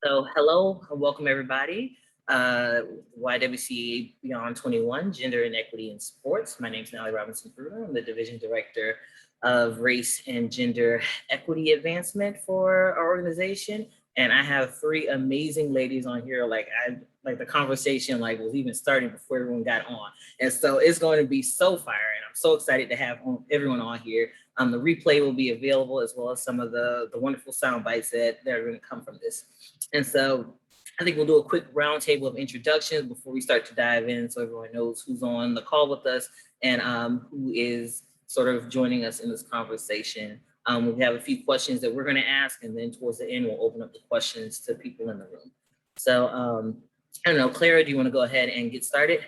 So hello, welcome everybody. YWCA Beyond 21, Gender Inequity in Sports. My name is Natalie Bruner. I'm the Division Director of Race and Gender Equity Advancement for our organization. And I have three amazing ladies on here. Like the conversation was even starting before everyone got on. And so it's going to be so fire. And I'm so excited to have everyone on here. The replay will be available as well as some of the wonderful sound bites that are going to come from this. And so I think we'll do a quick roundtable of introductions before we start to dive in so everyone knows who's on the call with us and who is sort of joining us in this conversation. We have a few questions that we're going to ask, and then towards the end, we'll open up the questions to people in the room. So I don't know, Clara, do you want to go ahead and get started?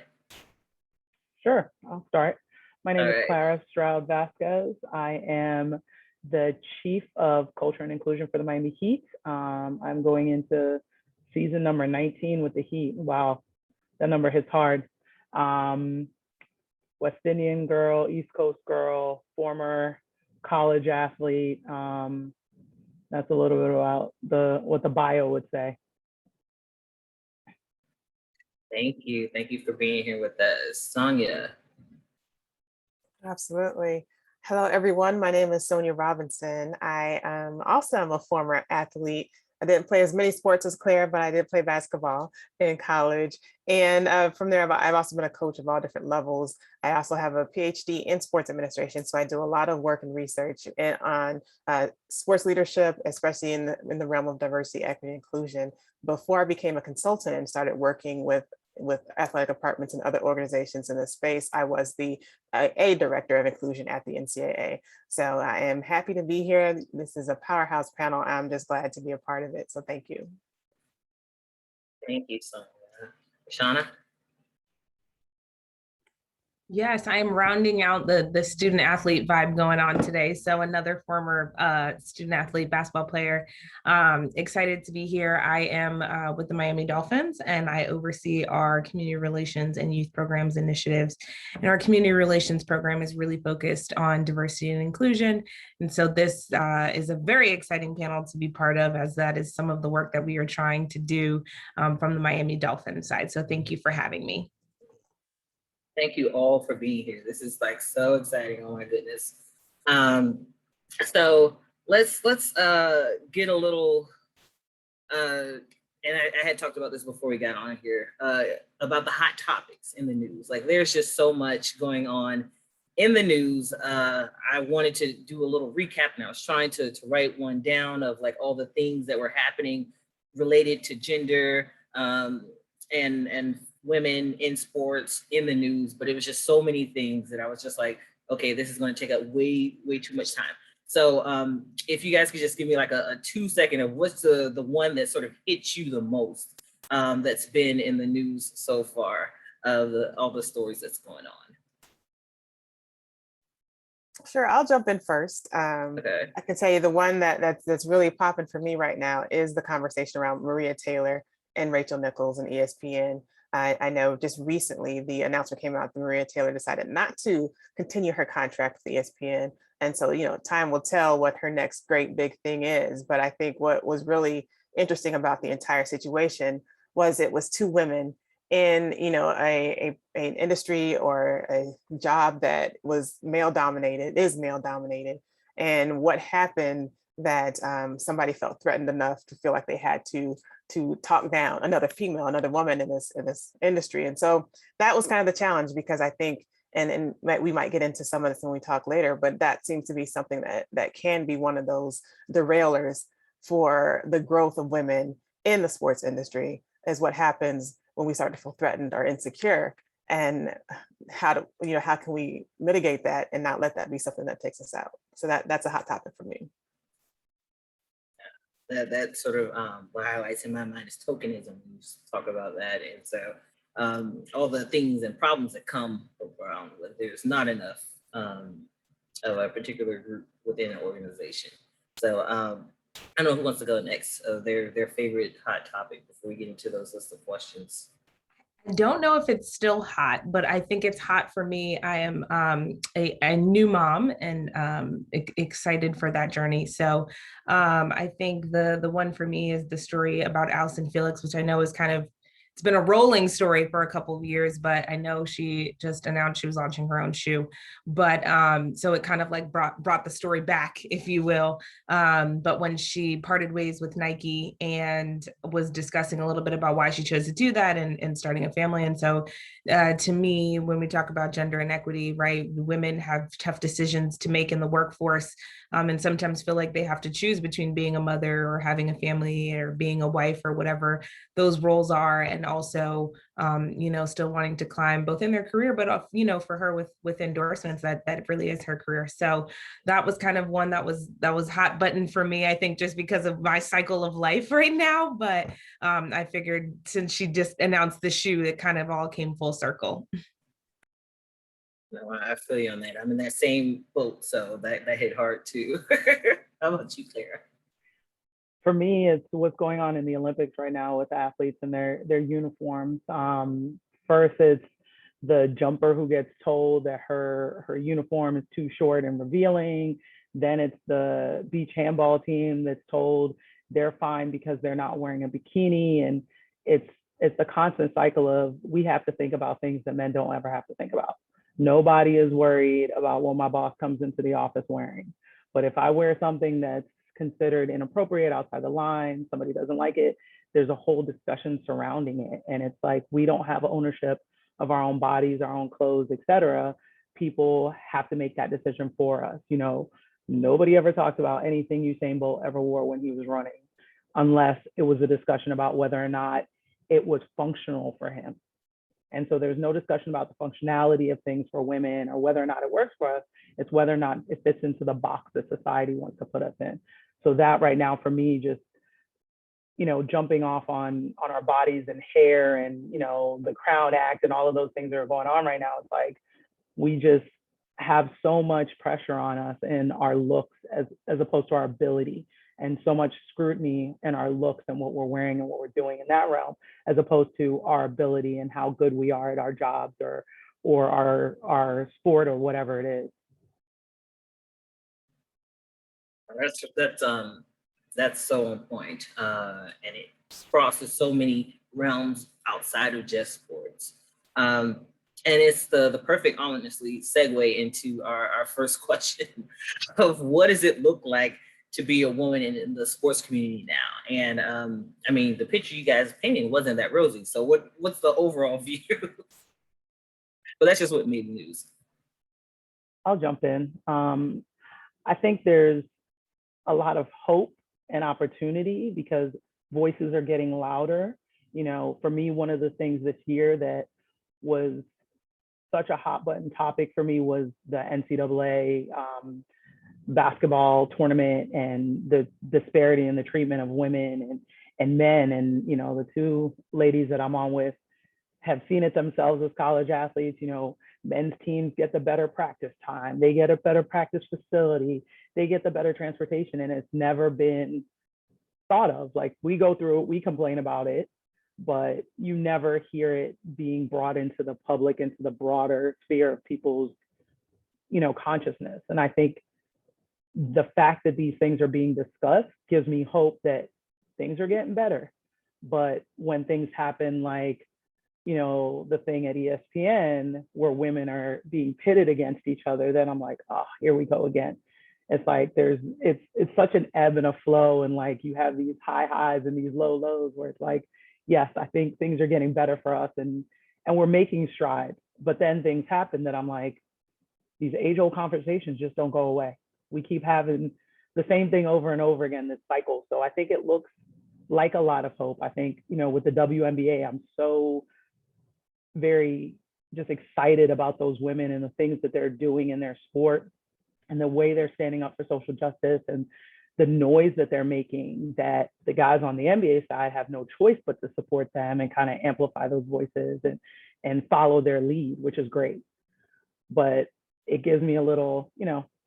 Sure, I'll start. My name is Clara Stroude-Vazquez. I am the Chief of Culture and Inclusion for the Miami Heat. I'm going into season number 19 with the Heat. Wow, that number hits hard. West Indian girl, East Coast girl, former college athlete. That's a little bit about what the bio would say. Thank you. Thank you for being here with us. Sonja. Absolutely. Hello, everyone. My name is Sonja Robinson. I am also a former athlete. I didn't play as many sports as Claire, but I did play basketball in college. And from there, I've also been a coach of all different levels. I also have a Ph.D. in sports administration. So I do a lot of work and research on sports leadership, especially in the realm of diversity, equity, and inclusion. Before I became a consultant and started working with athletic departments and other organizations in this space, I was the A director of inclusion at the NCAA. So I am happy to be here. This is a powerhouse panel. I'm just glad to be a part of it. So thank you. Thank you, Sonja. RaShauna? Yes, I am rounding out the student athlete vibe going on today. So another former student athlete basketball player. Excited to be here. I am with the Miami Dolphins, and I oversee our community relations and youth programs initiatives. And our community relations program is really focused on diversity and inclusion. And so this is a very exciting panel to be part of, as that is some of the work that we are trying to do from the Miami Dolphins side. So thank you for having me. Thank you all for being here. This is so exciting. Oh my goodness. So let's get a little, and I had talked about this before we got on here, about the hot topics in the news. There's just so much going on in the news. I wanted to do a little recap, and I was trying to write one down of all the things that were happening related to gender and women in sports in the news, but it was just so many things that I was just okay, this is going to take up way too much time. So if you guys could just give me a 2-second of what's the one that sort of hits you the most that's been in the news so far of all the stories that's going on. Sure, I'll jump in first. Okay. I can tell you the one that's really popping for me right now is the conversation around Maria Taylor and Rachel Nichols and ESPN. I know just recently the announcement came out that Maria Taylor decided not to continue her contract with ESPN. And so, time will tell what her next great big thing is. But I think what was really interesting about the entire situation was it was two women in, an industry or a job that was male dominated, is male dominated. And what happened that somebody felt threatened enough to feel like they had to talk down another female, another woman in this industry. And so that was kind of the challenge, because I think, and we might get into some of this when we talk later, but that seems to be something that can be one of those derailers for the growth of women in the sports industry, is what happens when we start to feel threatened or insecure, and how can we mitigate that and not let that be something that takes us out. So that's a hot topic for me. That sort of what highlights in my mind is tokenism. We talk about that, and so all the things and problems that come around with there's not enough of a particular group within an organization. So I don't know who wants to go next. Their favorite hot topic before we get into those list of questions. I don't know if it's still hot, but I think it's hot for me. I am a new mom and excited for that journey. So I think the one for me is the story about Allison Felix, which I know is kind of, it's been a rolling story for a couple of years, but I know she just announced she was launching her own shoe. But so it kind of like brought the story back, if you will. But when she parted ways with Nike and was discussing a little bit about why she chose to do that and starting a family. And so to me, when we talk about gender inequity, right, women have tough decisions to make in the workforce, and sometimes feel like they have to choose between being a mother or having a family or being a wife or whatever those roles are, and also still wanting to climb both in their career, but for her with endorsements, that really is her career. So that was kind of one that was hot button for me, I think, just because of my cycle of life right now. But I figured since she just announced the shoe, it kind of all came full circle. No, I feel you on that. I'm in that same boat, so that hit hard too. How about you, Clara? For me, it's what's going on in the Olympics right now with athletes and their uniforms. First, it's the jumper who gets told that her uniform is too short and revealing. Then it's the beach handball team that's told they're fine because they're not wearing a bikini. And it's the constant cycle of, we have to think about things that men don't ever have to think about. Nobody is worried about what my boss comes into the office wearing. But if I wear something that's considered inappropriate, outside the line, somebody doesn't like it, there's a whole discussion surrounding it. And it's like, we don't have ownership of our own bodies, our own clothes, etc. People have to make that decision for us. Nobody ever talked about anything Usain Bolt ever wore when he was running, unless it was a discussion about whether or not it was functional for him. And so there's no discussion about the functionality of things for women or whether or not it works for us. It's whether or not it fits into the box that society wants to put us in. So that right now for me, just, jumping off on our bodies and hair and, the Crown Act and all of those things that are going on right now, it's like, we just have so much pressure on us in our looks as opposed to our ability, and so much scrutiny in our looks and what we're wearing and what we're doing in that realm, as opposed to our ability and how good we are at our jobs or our sport or whatever it is. That's so on point, and it crosses so many realms outside of just sports. And it's the perfect, honestly, segue into our first question of what does it look like to be a woman in the sports community now? And I mean, the picture you guys painted wasn't that rosy. So what's the overall view? But that's just what made the news. I'll jump in. I think there's a lot of hope and opportunity because voices are getting louder. For me, one of the things this year that was such a hot button topic for me was the NCAA basketball tournament and the disparity in the treatment of women and men. And, the two ladies that I'm on with have seen it themselves as college athletes. Men's teams get the better practice time. They get a better practice facility. They get the better transportation. And it's never been thought of. Like, we go through it, we complain about it, but you never hear it being brought into the public, into the broader sphere of people's, consciousness. And I think the fact that these things are being discussed gives me hope that things are getting better. But when things happen like, the thing at ESPN where women are being pitted against each other, then I'm like, oh, here we go again. It's like it's such an ebb and a flow, and like you have these high highs and these low lows where it's like, yes, I think things are getting better for us and we're making strides. But then things happen that I'm like, these age-old conversations just don't go away. We keep having the same thing over and over again, this cycle. So I think it looks like a lot of hope. I think, with the WNBA, I'm so very just excited about those women and the things that they're doing in their sport and the way they're standing up for social justice and the noise that they're making, that the guys on the NBA side have no choice but to support them and kind of amplify those voices and follow their lead, which is great. But it gives me a little,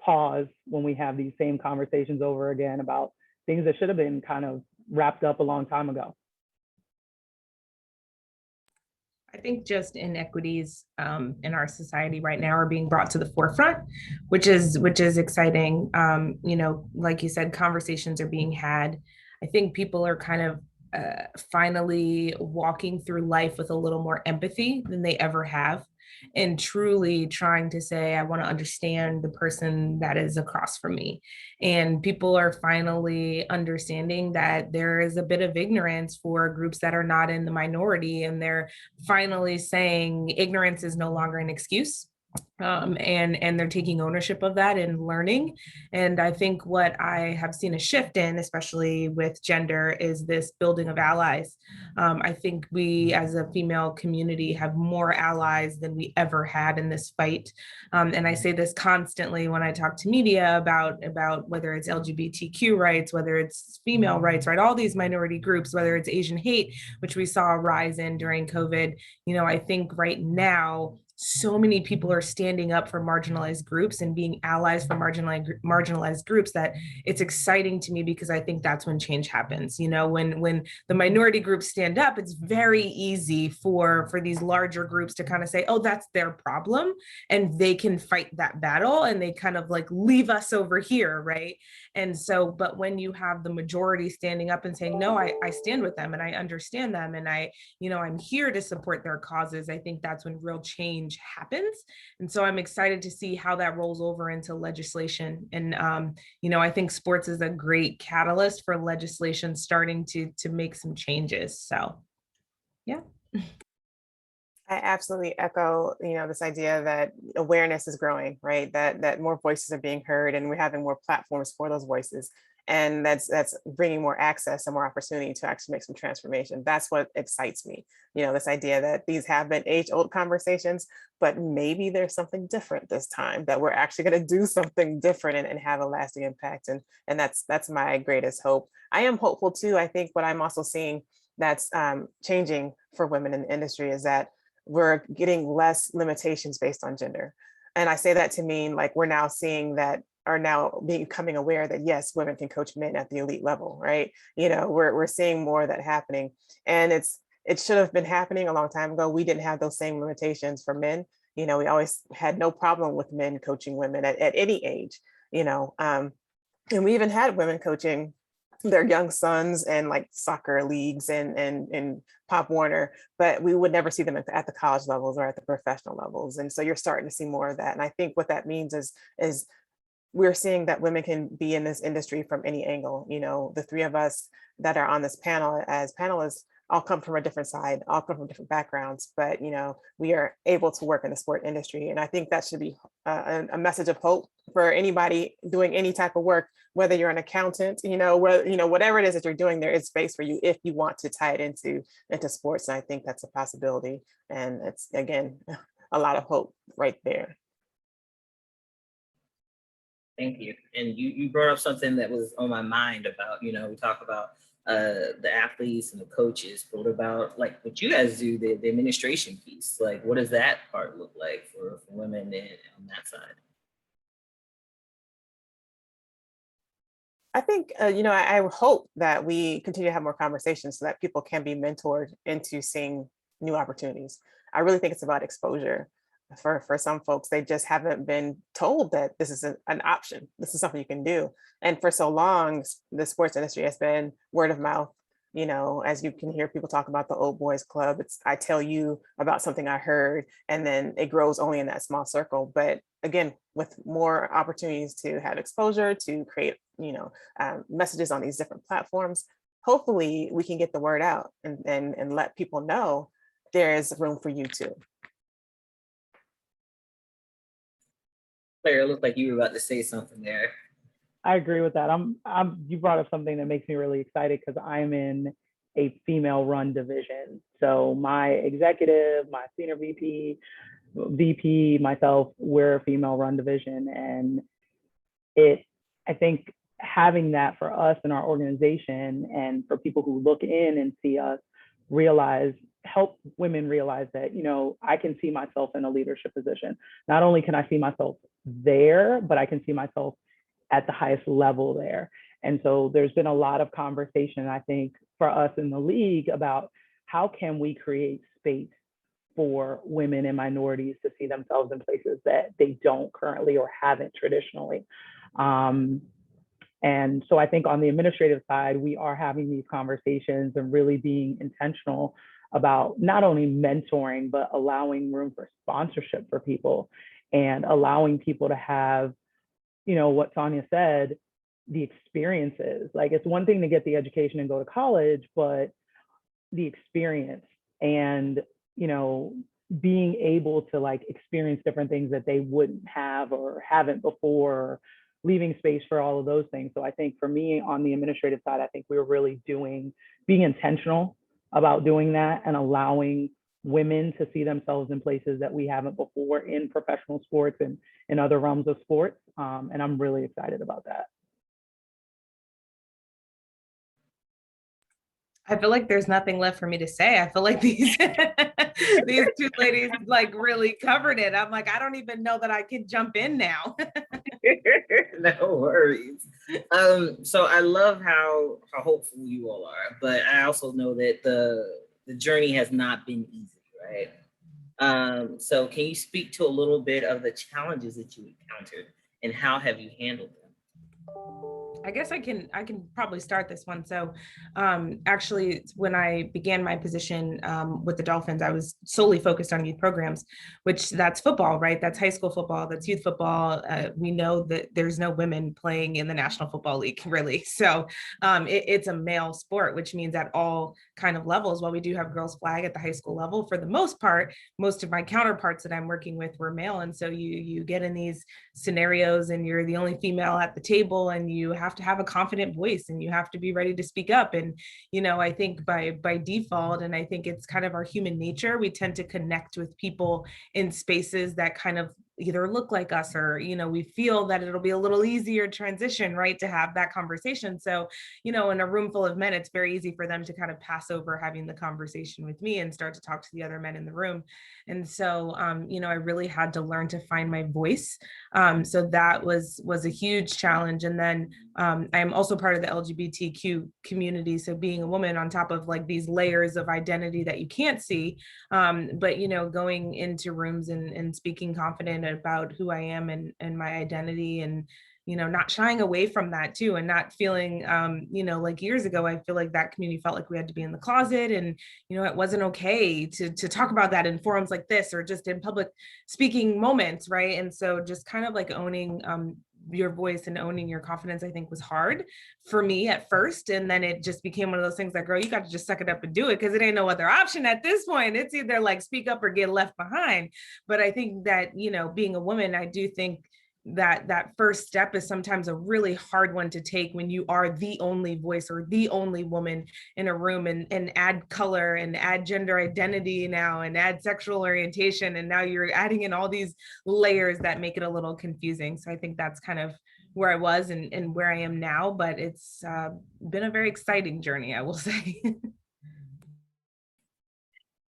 pause when we have these same conversations over again about things that should have been kind of wrapped up a long time ago. I think just inequities in our society right now are being brought to the forefront, which is exciting. Like you said, conversations are being had. I think people are kind of finally walking through life with a little more empathy than they ever have, and truly trying to say, I want to understand the person that is across from me. And people are finally understanding that there is a bit of ignorance for groups that are not in the minority, and they're finally saying ignorance is no longer an excuse. And they're taking ownership of that and learning. And I think what I have seen a shift in, especially with gender, is this building of allies. I think we as a female community have more allies than we ever had in this fight. And I say this constantly when I talk to media about whether it's LGBTQ rights, whether it's female rights, right? All these minority groups, whether it's Asian hate, which we saw a rise in during COVID. I think right now, so many people are standing up for marginalized groups and being allies for marginalized groups, that it's exciting to me, because I think that's when change happens. When the minority groups stand up, it's very easy for these larger groups to kind of say, oh, that's their problem, and they can fight that battle, and they kind of like leave us over here, right? And so, but when you have the majority standing up and saying, no, I stand with them and I understand them, and I'm here to support their causes, I think that's when real change happens. And so I'm excited to see how that rolls over into legislation. And I think sports is a great catalyst for legislation starting to make some changes. So yeah. I absolutely echo, this idea that awareness is growing, right? That more voices are being heard, and we're having more platforms for those voices. And that's bringing more access and more opportunity to actually make some transformation. That's what excites me. This idea that these have been age-old conversations, but maybe there's something different this time, that we're actually going to do something different and have a lasting impact. And that's my greatest hope. I am hopeful too. I think what I'm also seeing that's changing for women in the industry is that we're getting less limitations based on gender. And I say that to mean, like, we're now seeing that, are now becoming aware that yes, women can coach men at the elite level, right? We're seeing more of that happening. And it should have been happening a long time ago. We didn't have those same limitations for men. We always had no problem with men coaching women at any age, and we even had women coaching their young sons and like soccer leagues and Pop Warner, but we would never see them at the college levels or at the professional levels. And so you're starting to see more of that. And I think what that means is we're seeing that women can be in this industry from any angle. The three of us that are on this panel as panelists all come from a different side, all come from different backgrounds, but we are able to work in the sport industry. And I think that should be a message of hope for anybody doing any type of work, whether you're an accountant, whatever it is that you're doing, there is space for you if you want to tie it into sports. And I think that's a possibility. And it's, again, a lot of hope right there. Thank you. And you brought up something that was on my mind about, we talk about the athletes and the coaches, but what about like what you guys do, the administration piece? Like, what does that part look like for women on that side? I think, I hope that we continue to have more conversations so that people can be mentored into seeing new opportunities. I really think it's about exposure. For some folks, they just haven't been told that this is an option. This is something you can do. And for so long, the sports industry has been word of mouth. As you can hear people talk about the old boys club, it's I tell you about something I heard, and then it grows only in that small circle. But again, with more opportunities to have exposure, to create, messages on these different platforms, hopefully we can get the word out and let people know there is room for you too. Claire, it looked like you were about to say something there. I agree with that. You brought up something that makes me really excited because I'm in a female-run division. So my executive, my senior VP, myself, we're a female-run division, and I think having that for us in our organization and for people who look in and see us help women realize that, I can see myself in a leadership position. Not only can I see myself there, but I can see myself at the highest level there. And so there's been a lot of conversation, I think, for us in the league about how can we create space for women and minorities to see themselves in places that they don't currently or haven't traditionally. And so I think on the administrative side, we are having these conversations and really being intentional about not only mentoring, but allowing room for sponsorship for people and allowing people to have, you know, what Sonja said, the experiences. Like, it's one thing to get the education and go to college, but the experience and, you know, being able to like experience different things that they wouldn't have or haven't before, leaving space for all of those things. So I think for me on the administrative side, I think we were really being intentional about doing that and allowing women to see themselves in places that we haven't before in professional sports and in other realms of sports. And I'm really excited about that. I feel like there's nothing left for me to say. I feel like these these two ladies like really covered it. I'm like, I don't even know that I can jump in now. No worries. So I love how hopeful you all are, but I also know that the journey has not been easy, right? So can you speak to a little bit of the challenges that you encountered and how have you handled them? I guess I can probably start this one. So actually, when I began my position with the Dolphins, I was solely focused on youth programs, which that's football, right? That's high school football, that's youth football. We know that there's no women playing in the National Football League, really. So it's a male sport, which means at all kind of levels, while we do have girls flag at the high school level, for the most part, most of my counterparts that I'm working with were male. And so you get in these scenarios and you're the only female at the table and you have to have a confident voice and you have to be ready to speak up. And, you know, I think by default, and I think it's kind of our human nature, we tend to connect with people in spaces that kind of either look like us or, you know, we feel that it'll be a little easier transition, right, to have that conversation. So, you know, in a room full of men, it's very easy for them to kind of pass over having the conversation with me and start to talk to the other men in the room. And so, you know, I really had to learn to find my voice. So that was a huge challenge. And then I'm also part of the LGBTQ community. So being a woman on top of like these layers of identity that you can't see, but, you know, going into rooms and speaking confident about who I am and my identity and, you know, not shying away from that too, and not feeling, you know, like years ago, I feel like that community felt like we had to be in the closet and, you know, it wasn't okay to talk about that in forums like this or just in public speaking moments, right? And so just kind of like owning your voice and owning your confidence, I think was hard for me at first. And then it just became one of those things like, girl, you got to just suck it up and do it because it ain't no other option at this point. It's either like speak up or get left behind. But I think that, you know, being a woman, I do think that first step is sometimes a really hard one to take when you are the only voice or the only woman in a room and add color and add gender identity now and add sexual orientation. And now you're adding in all these layers that make it a little confusing. So I think that's kind of where I was and where I am now, but it's been a very exciting journey, I will say.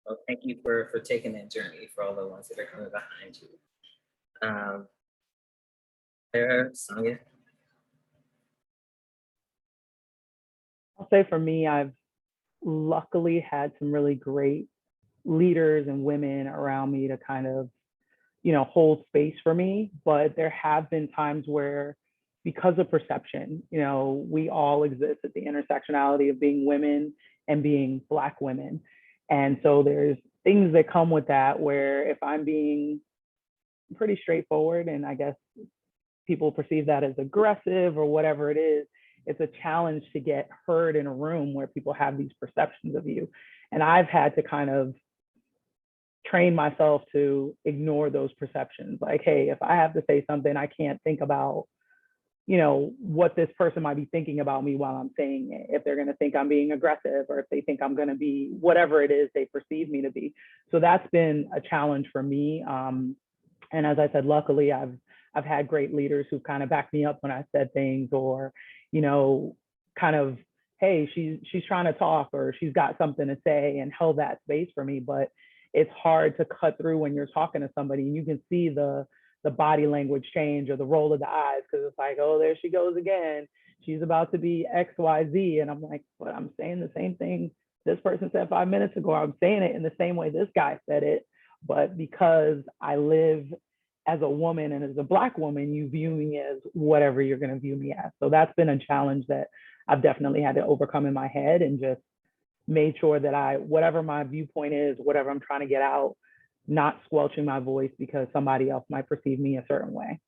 Well, thank you for taking that journey, for all the ones that are coming behind you. Sonja? I'll say for me, I've luckily had some really great leaders and women around me to kind of, you know, hold space for me. But there have been times where, because of perception, you know, we all exist at the intersectionality of being women and being Black women. And so there's things that come with that where if I'm being pretty straightforward, and I guess people perceive that as aggressive or whatever it is, it's a challenge to get heard in a room where people have these perceptions of you. And I've had to kind of train myself to ignore those perceptions. Like, hey, if I have to say something, I can't think about, you know, what this person might be thinking about me while I'm saying it. If they're going to think I'm being aggressive or if they think I'm going to be whatever it is they perceive me to be. So that's been a challenge for me. And as I said, luckily, I've had great leaders who kind of backed me up when I said things, or, you know, kind of, hey, she's trying to talk or she's got something to say, and held that space for me. But it's hard to cut through when you're talking to somebody and you can see the body language change or the roll of the eyes, because it's like, oh, there she goes again. She's about to be X, Y, Z. And I'm like, but I'm saying the same thing this person said 5 minutes ago. I'm saying it in the same way this guy said it. but because I live as a woman and as a Black woman, you view me as whatever you're going to view me as. So that's been a challenge that I've definitely had to overcome in my head, and just made sure that whatever my viewpoint is, whatever I'm trying to get out, not squelching my voice because somebody else might perceive me a certain way.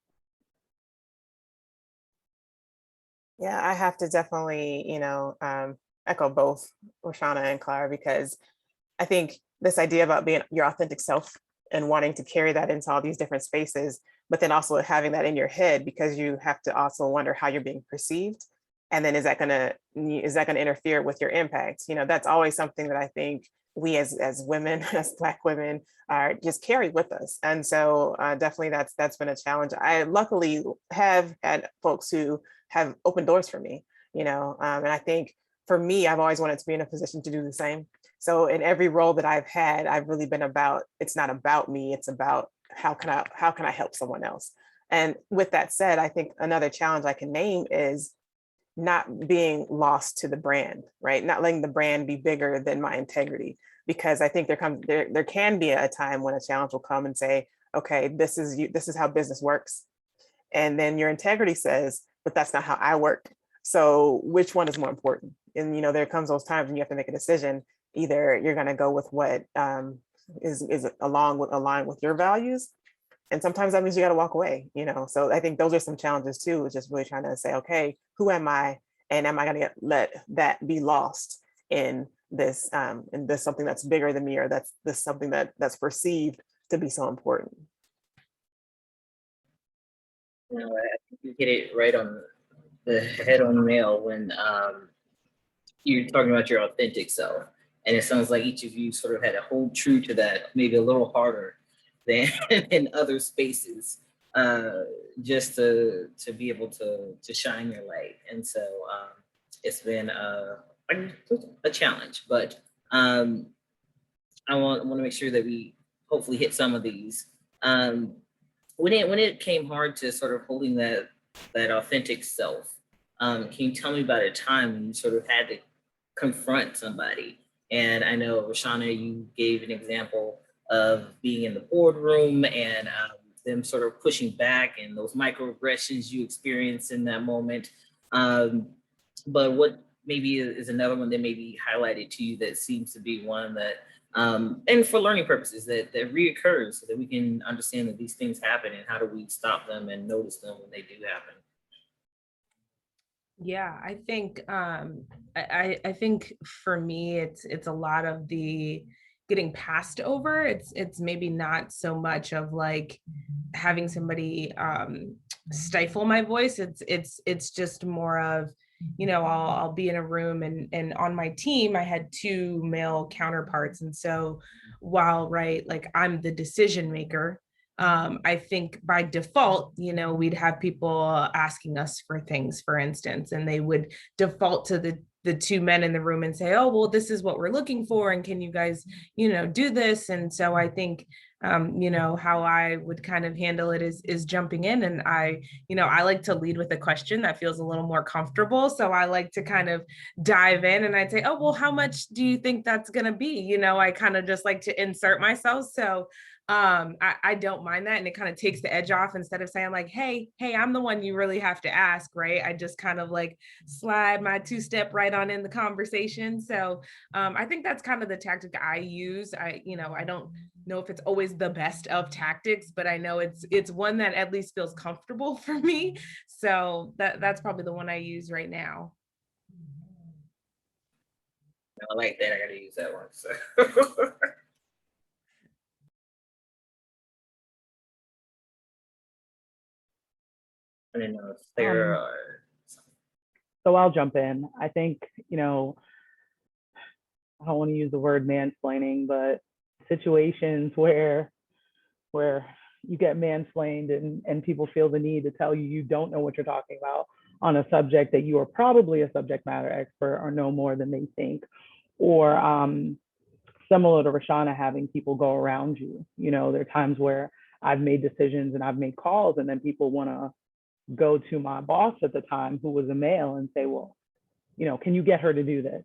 Yeah, I have to definitely, echo both RaShauna and Clara, because I think this idea about being your authentic self and wanting to carry that into all these different spaces, but then also having that in your head, because you have to also wonder how you're being perceived. And then is that gonna interfere with your impact? That's always something that I think we as women, as Black women, are just carry with us. And so definitely that's been a challenge. I luckily have had folks who have opened doors for me, and I think for me, I've always wanted to be in a position to do the same. So in every role that I've had, I've really been about, it's not about me, it's about how can I help someone else? And with that said, I think another challenge I can name is not being lost to the brand, right? Not letting the brand be bigger than my integrity, because I think there can be a time when a challenge will come and say, okay, this is how business works. And then your integrity says, but that's not how I work. So which one is more important? And there comes those times when you have to make a decision. Either you're going to go with what is aligned with your values, and sometimes that means you got to walk away. So I think those are some challenges too. Is just really trying to say, okay, who am I, and am I going to let that be lost in this something that's bigger than me, or that's something that's perceived to be so important. I think you hit it right on the head on the nail when you're talking about your authentic self. And it sounds like each of you sort of had to hold true to that, maybe a little harder than in other spaces, just to be able to shine your light. And so it's been a challenge, but I want to make sure that we hopefully hit some of these. When it came hard to sort of holding that authentic self, can you tell me about a time when you sort of had to confront somebody? And I know, RaShauna, you gave an example of being in the boardroom and them sort of pushing back and those microaggressions you experienced in that moment. But what maybe is another one that may be highlighted to you that seems to be one that, and for learning purposes, that reoccurs, so that we can understand that these things happen and how do we stop them and notice them when they do happen? Yeah, I think I think for me it's a lot of the getting passed over. It's maybe not so much of like having somebody stifle my voice. It's just more of, I'll be in a room, and on my team I had two male counterparts, and so while like I'm the decision maker, I think by default, we'd have people asking us for things, for instance, and they would default to the two men in the room and say, oh, well, this is what we're looking for, and can you guys, do this? And so I think, how I would kind of handle it is jumping in, and I like to lead with a question that feels a little more comfortable. So I like to kind of dive in, and I'd say, oh, well, how much do you think that's going to be? I kind of just like to insert myself. So I don't mind that, and it kind of takes the edge off. Instead of saying like, hey, I'm the one you really have to ask, right? I just kind of like slide my two-step right on in the conversation. So I think that's kind of the tactic I use. I don't know if it's always the best of tactics, but I know it's one that at least feels comfortable for me. So that's probably the one I use right now. I like that. I got to use that one. So. I didn't know if Clara or something. So I'll jump in. I think, I don't want to use the word mansplaining, but situations where you get mansplained and people feel the need to tell you don't know what you're talking about on a subject that you are probably a subject matter expert or know more than they think, or similar to RaShauna, having people go around you. There are times where I've made decisions and I've made calls, and then people want to go to my boss at the time, who was a male, and say, well, can you get her to do this?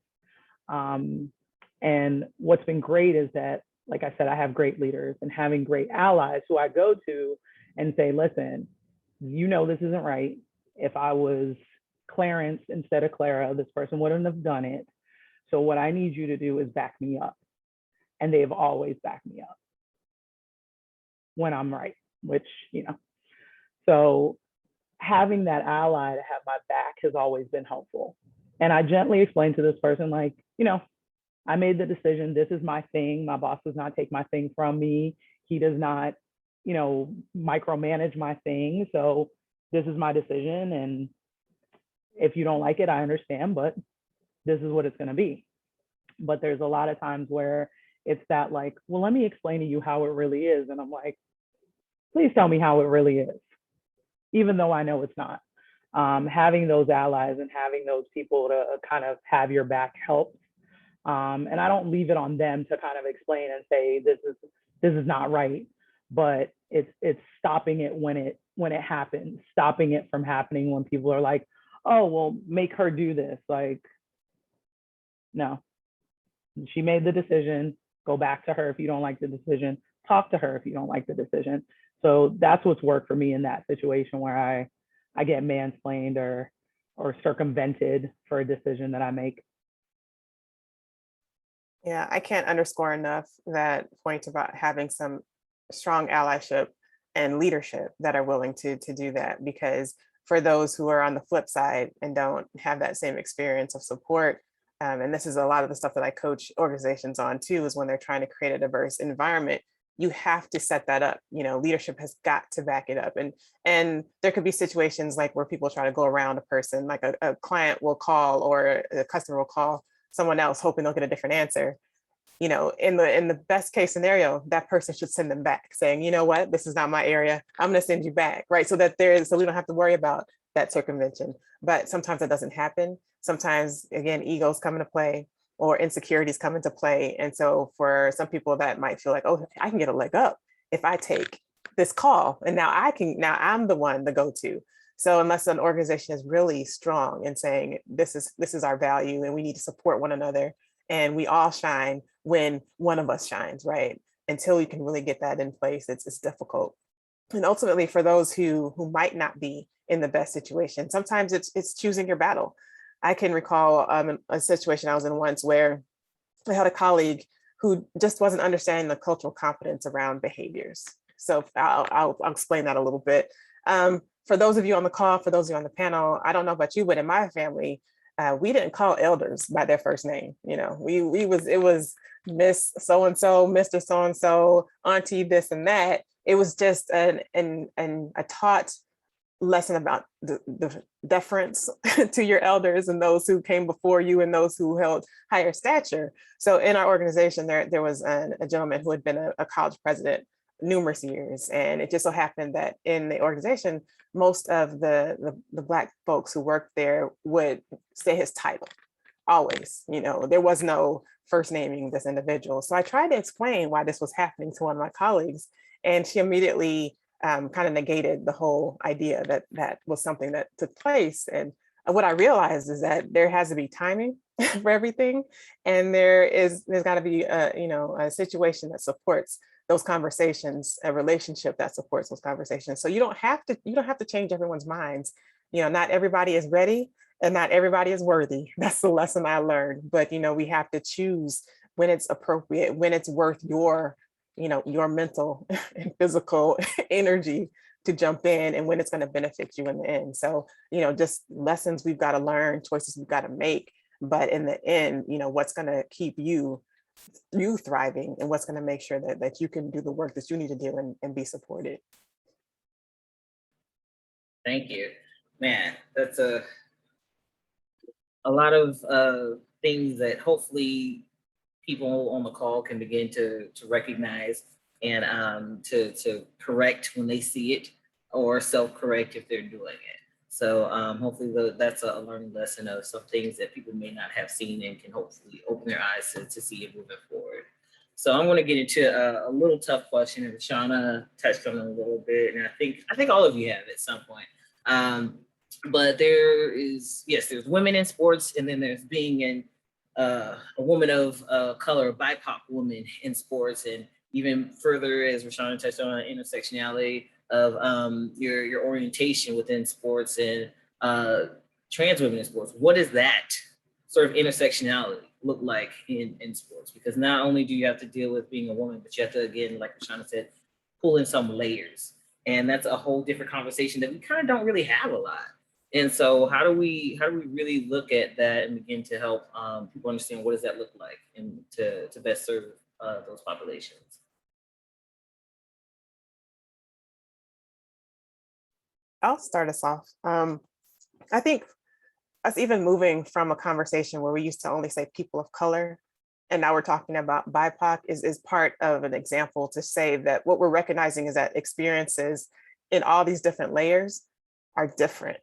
And what's been great is that like I said, I have great leaders, and having great allies who I go to and say, listen, you know, this isn't right. If I was Clarence instead of Clara, this person wouldn't have done it. So what I need you to do is back me up. And they've always backed me up when I'm right, which, you know, so having that ally to have my back has always been helpful. And I gently explained to this person, like, you know, I made the decision. This is my thing. My boss does not take my thing from me. He does not, you know, micromanage my thing. So this is my decision. And if you don't like it, I understand, but this is what it's going to be. But there's a lot of times where it's that, like, well, let me explain to you how it really is. And I'm like, please tell me how it really is, even though I know it's not. Having those allies and having those people to kind of have your back helps. And I don't leave it on them to kind of explain and say, this is not right, but it's stopping it when it happens, stopping it from happening when people are like, oh, well, make her do this. Like, no, she made the decision, go back to her if you don't like the decision, talk to her if you don't like the decision. So that's what's worked for me in that situation where I get mansplained or circumvented for a decision that I make. Yeah, I can't underscore enough that point about having some strong allyship and leadership that are willing to do that, because for those who are on the flip side and don't have that same experience of support, and this is a lot of the stuff that I coach organizations on too, is when they're trying to create a diverse environment, you have to set that up. You know, leadership has got to back it up. And there could be situations like where people try to go around a person, like a client will call or a customer will call someone else hoping they'll get a different answer. You know, in the best case scenario, that person should send them back saying, you know what, this is not my area, I'm going to send you back, right? So we don't have to worry about that circumvention. But sometimes that doesn't happen. Sometimes, again, egos come into play or insecurities come into play. And so for some people that might feel like, oh, I can get a leg up if I take this call. And now I'm the one to go to. So unless an organization is really strong in saying this is our value and we need to support one another and we all shine when one of us shines, right? Until you can really get that in place, it's difficult. And ultimately for those who might not be in the best situation, sometimes it's choosing your battle. I can recall a situation I was in once where I had a colleague who just wasn't understanding the cultural competence around behaviors. So I'll explain that a little bit. For those of you on the call, for those of you on the panel, I don't know about you, but in my family, we didn't call elders by their first name. You know, it was Miss so-and-so, Mr. so-and-so, auntie this and that. It was just a taught lesson about the deference to your elders and those who came before you and those who held higher stature. So in our organization, there was a gentleman who had been a college president numerous years. And it just so happened that in the organization, most of the Black folks who worked there would say his title, always. You know, there was no first naming this individual. So I tried to explain why this was happening to one of my colleagues, and she immediately kind of negated the whole idea that was something that took place. And what I realized is that there has to be timing for everything, and there's got to be a situation that supports those conversations, a relationship that supports those conversations. So you don't have to change everyone's minds. You know, not everybody is ready and not everybody is worthy. That's the lesson I learned. But we have to choose when it's appropriate, when it's worth your mental and physical energy to jump in, and when it's going to benefit you in the end. So, just lessons we've got to learn, choices we've got to make. But in the end, what's going to keep you thriving, and what's going to make sure that you can do the work that you need to do and be supported. Thank you. Man, that's a lot of things that hopefully people on the call can begin to recognize and to correct when they see it, or self-correct if they're doing it. So hopefully that's a learning lesson of some things that people may not have seen and can hopefully open their eyes to see it moving forward. So I'm going to get into a little tough question, and RaShauna touched on it a little bit, and I think all of you have at some point. But there's women in sports, and then there's being in a woman of color, a BIPOC woman in sports, and even further, as RaShauna touched on, intersectionality of your orientation within sports and trans women in sports. What does that sort of intersectionality look like in sports? Because not only do you have to deal with being a woman, but you have to, again, like RaShauna said, pull in some layers. And that's a whole different conversation that we kind of don't really have a lot. And so how do we really look at that and begin to help people understand what does that look like and to best serve those populations? I'll start us off. I think us even moving from a conversation where we used to only say people of color, and now we're talking about BIPOC is part of an example to say that what we're recognizing is that experiences in all these different layers are different.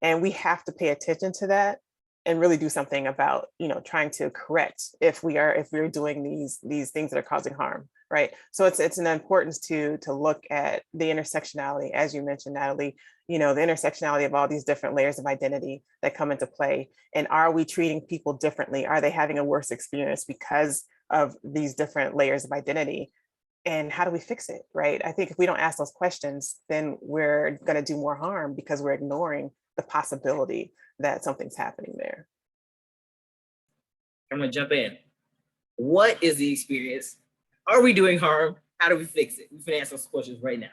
And we have to pay attention to that and really do something about, trying to correct if we're doing these things that are causing harm, right? So it's an importance to look at the intersectionality, as you mentioned, Natalie, the intersectionality of all these different layers of identity that come into play. And are we treating people differently? Are they having a worse experience because of these different layers of identity? And how do we fix it, right? I think if we don't ask those questions, then we're going to do more harm because we're ignoring the possibility that something's happening there. I'm gonna jump in. What is the experience? Are we doing harm? How do we fix it? We can answer those questions right now.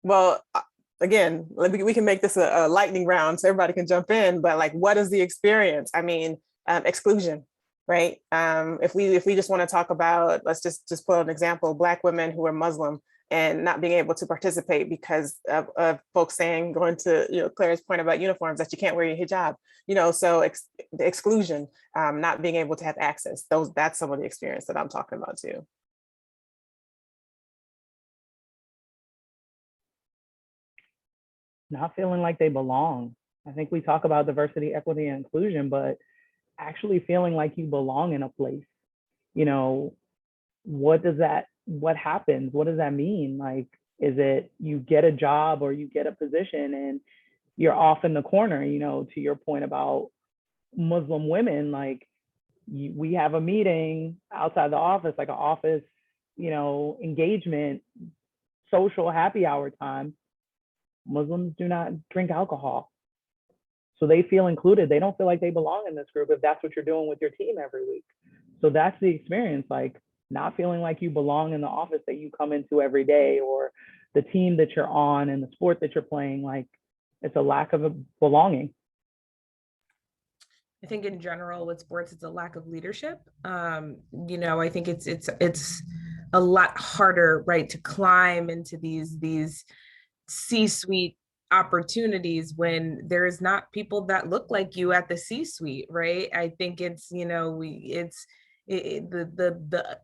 Well, again, we can make this a lightning round so everybody can jump in, but like, what is the experience? I mean, exclusion, right? If we just want to talk about, let's just pull an example, Black women who are Muslim and not being able to participate because of folks saying, going to Clara's point about uniforms, that you can't wear your hijab, so the exclusion, not being able to have access, that's some of the experience that I'm talking about too. Not feeling like they belong. I think we talk about diversity, equity, and inclusion, but actually feeling like you belong in a place. What happens? What does that mean? Like, is it you get a job or you get a position and you're off in the corner, to your point about Muslim women, like we have a meeting outside the office, like an office, engagement, social happy hour time. Muslims do not drink alcohol. So they feel included. They don't feel like they belong in this group if that's what you're doing with your team every week. So that's the experience, like not feeling like you belong in the office that you come into every day, or the team that you're on and the sport that you're playing. Like it's a lack of a belonging. I think in general with sports, it's a lack of leadership. I think it's a lot harder, right, to climb into these C-suite opportunities when there's not people that look like you at the C-suite, right? I think it's, the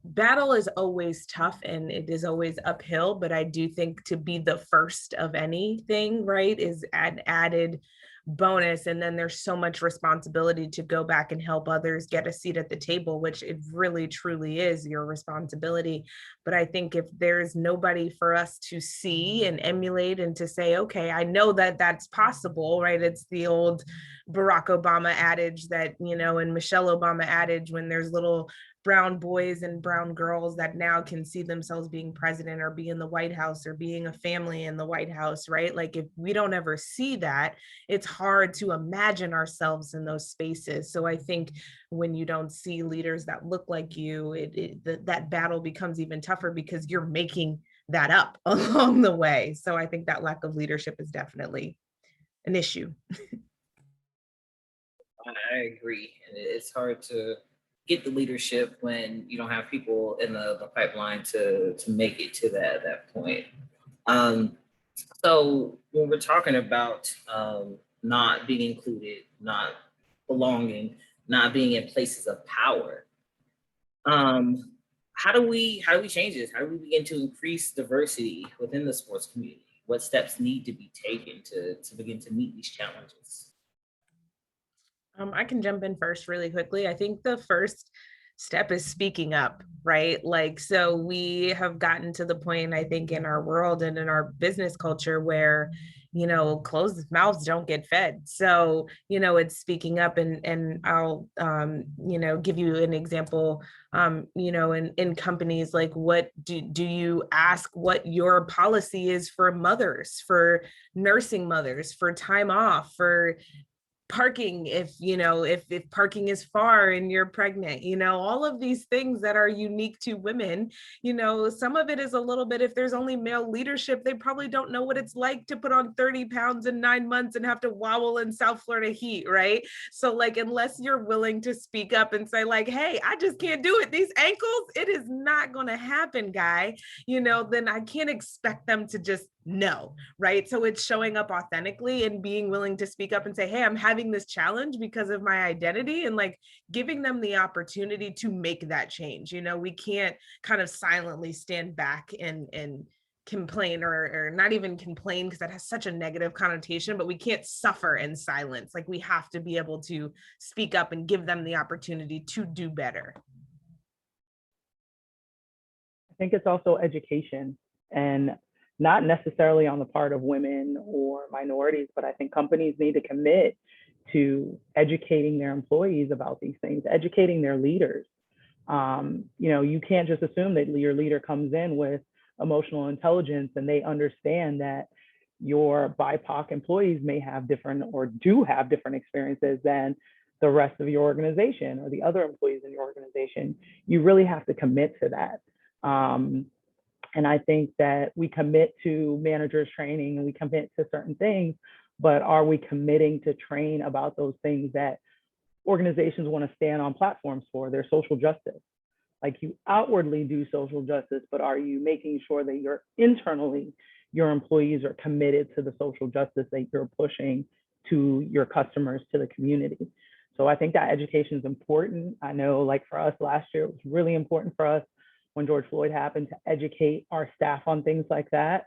battle is always tough and it is always uphill, but I do think to be the first of anything, right, is an added bonus. And then there's so much responsibility to go back and help others get a seat at the table, which it really truly is your responsibility. But I think if there's nobody for us to see and emulate and to say, okay, I know that that's possible, right? It's the old Barack Obama adage that, and Michelle Obama adage, when there's little brown boys and brown girls that now can see themselves being president or be in the White House or being a family in the White House, right? Like if we don't ever see that, it's hard to imagine ourselves in those spaces. So I think when you don't see leaders that look like you, that battle becomes even tougher because you're making that up along the way. So I think that lack of leadership is definitely an issue. I agree. And it's hard to get the leadership when you don't have people in the pipeline to make it to that point. So when we're talking about not being included, not belonging, not being in places of power, how do we change this? How do we begin to increase diversity within the sports community? What steps need to be taken to begin to meet these challenges? I can jump in first really quickly. I think the first step is speaking up, right? Like, so we have gotten to the point, I think, in our world and in our business culture where, you know, closed mouths don't get fed. So, you know, it's speaking up. And I'll, you know, give you an example, you know, in companies, like, what do you ask what your policy is for mothers, for nursing mothers, for time off, for parking, if you know, if parking is far and you're pregnant, you know, all of these things that are unique to women. You know, some of it is a little bit, if there's only male leadership, they probably don't know what it's like to put on 30 pounds in 9 months and have to wobble in South Florida heat, right? So like, unless you're willing to speak up and say like, hey, I just can't do it, these ankles, it is not going to happen, guy, you know, then I can't expect them to just know, right? So it's showing up authentically and being willing to speak up and say, hey, I'm having this challenge because of my identity, and like giving them the opportunity to make that change. You know, we can't kind of silently stand back and complain, or not even complain, because that has such a negative connotation, but we can't suffer in silence. Like, we have to be able to speak up and give them the opportunity to do better. I think it's also education, and not necessarily on the part of women or minorities, but I think companies need to commit to educating their employees about these things, educating their leaders. You know, you can't just assume that your leader comes in with emotional intelligence and they understand that your BIPOC employees may have different, or do have different experiences than the rest of your organization or the other employees in your organization. You really have to commit to that. And I think that we commit to managers training and we commit to certain things, but are we committing to train about those things that organizations want to stand on platforms for, their social justice? Like, you outwardly do social justice, but are you making sure that you're internally, your employees are committed to the social justice that you're pushing to your customers, to the community? So I think that education is important. I know, like, for us last year, it was really important for us when George Floyd happened to educate our staff on things like that.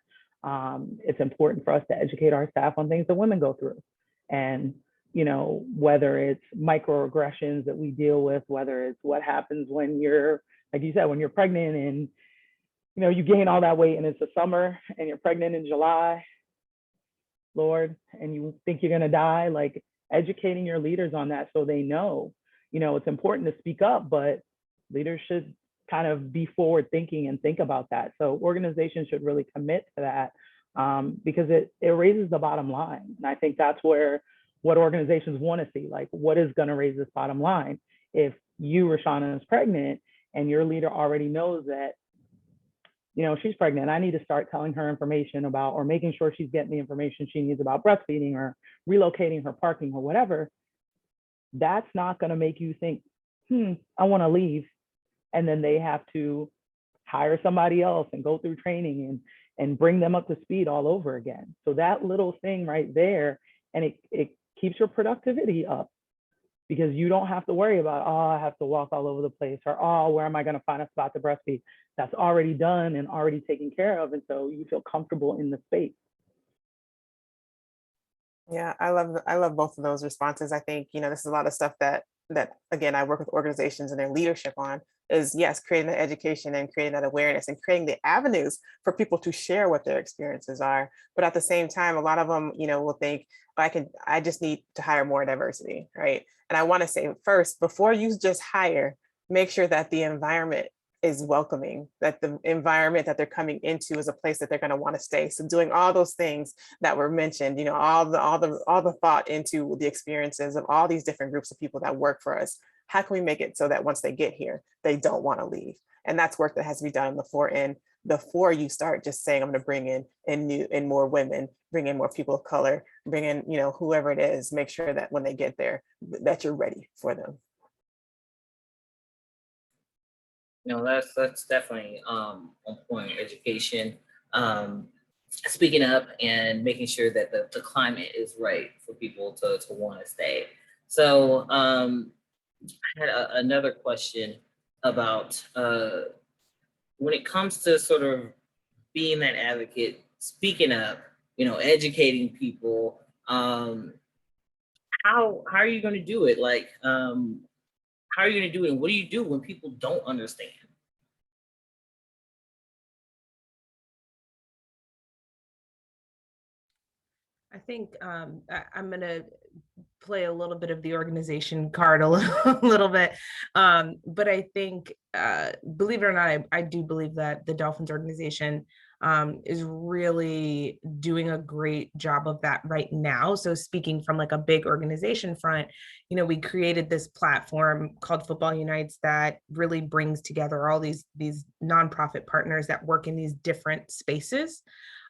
It's important for us to educate our staff on things that women go through. And, you know, whether it's microaggressions that we deal with, whether it's what happens when you're, like you said, when you're pregnant and, you know, you gain all that weight and it's the summer and you're pregnant in July, Lord, and you think you're going to die, like, educating your leaders on that so they know. You know, it's important to speak up, but leaders should kind of be forward thinking and think about that. So organizations should really commit to that, because it raises the bottom line. And I think that's where what organizations want to see, like, what is going to raise this bottom line? If you, RaShauna, is pregnant and your leader already knows that, you know, she's pregnant, I need to start telling her information about, or making sure she's getting the information she needs about breastfeeding or relocating her parking or whatever, that's not going to make you think, I want to leave. And then they have to hire somebody else and go through training and bring them up to speed all over again. So that little thing right there, and it keeps your productivity up, because you don't have to worry about, oh, I have to walk all over the place, or, oh, where am I going to find a spot to breastfeed? That's already done and already taken care of. And so you feel comfortable in the space. Yeah, I love both of those responses. I think, you know, this is a lot of stuff that again, I work with organizations and their leadership on, is, yes, creating that education and creating that awareness and creating the avenues for people to share what their experiences are. But at the same time, a lot of them, you know, will think, I just need to hire more diversity, right? And I want to say, first, before you just hire, make sure that the environment is welcoming, that the environment that they're coming into is a place that they're going to want to stay. So doing all those things that were mentioned, you know, all the thought into the experiences of all these different groups of people that work for us. How can we make it so that once they get here, they don't want to leave? And that's work that has to be done before you start just saying, I'm going to bring in more women, bring in more people of color, bring in, you know, whoever it is. Make sure that when they get there, that you're ready for them. No, that's definitely on point. Education, speaking up, and making sure that the climate is right for people to want to stay. So I had another question about when it comes to sort of being that advocate, speaking up, you know, educating people. How are you going to do it? Like, how are you going to do it? And what do you do when people don't understand? I think I'm going to play a little bit of the organization card a little bit. But I think, believe it or not, I do believe that the Dolphins organization is really doing a great job of that right now. So speaking from like a big organization front, you know, we created this platform called Football Unites that really brings together all these nonprofit partners that work in these different spaces.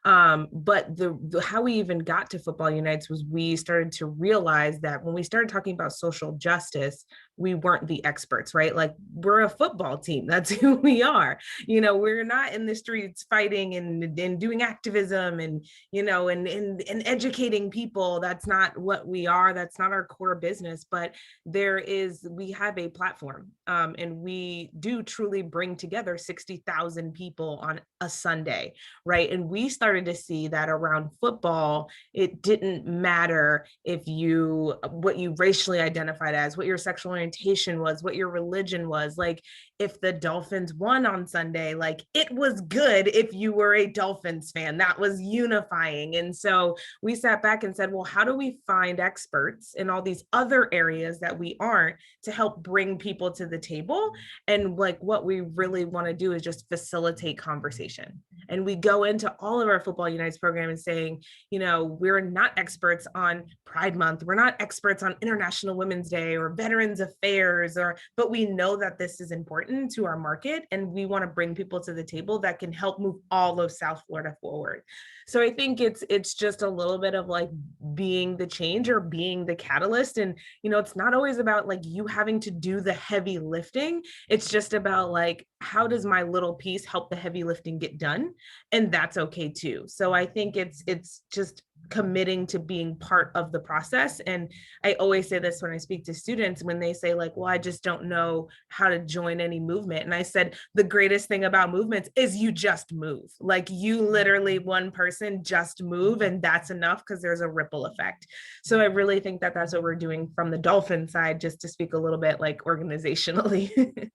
But the how we even got to Football Unites was we started to realize that when we started talking about social justice, we weren't the experts, right? Like, we're a football team. That's who we are. You know, we're not in the streets fighting and doing activism and, you know, and educating people. That's not what we are. That's not our core business. But we have a platform, and we do truly bring together 60,000 people on a Sunday, right? And we started to see that around football, it didn't matter what you racially identified as, what your sexual orientation was, what your religion was. Like, if the Dolphins won on Sunday, like, it was good if you were a Dolphins fan. That was unifying. And so we sat back and said, well, how do we find experts in all these other areas that we aren't to help bring people to the table? And like, what we really want to do is just facilitate conversation. And we go into all of our Football Unites program and saying, you know, we're not experts on Pride Month. We're not experts on International Women's Day or Veterans Affairs, but we know that this is important to our market. And we want to bring people to the table that can help move all of South Florida forward. So I think it's just a little bit of like being the change or being the catalyst. And, you know, it's not always about like you having to do the heavy lifting. It's just about like, how does my little piece help the heavy lifting get done? And that's okay too. So I think it's just committing to being part of the process. And I always say this when I speak to students, when they say like, well, I just don't know how to join any movement. And I said, the greatest thing about movements is you just move. Like, you literally, one person just move, and that's enough, because there's a ripple effect. So I really think that that's what we're doing from the Dolphin side, just to speak a little bit like organizationally.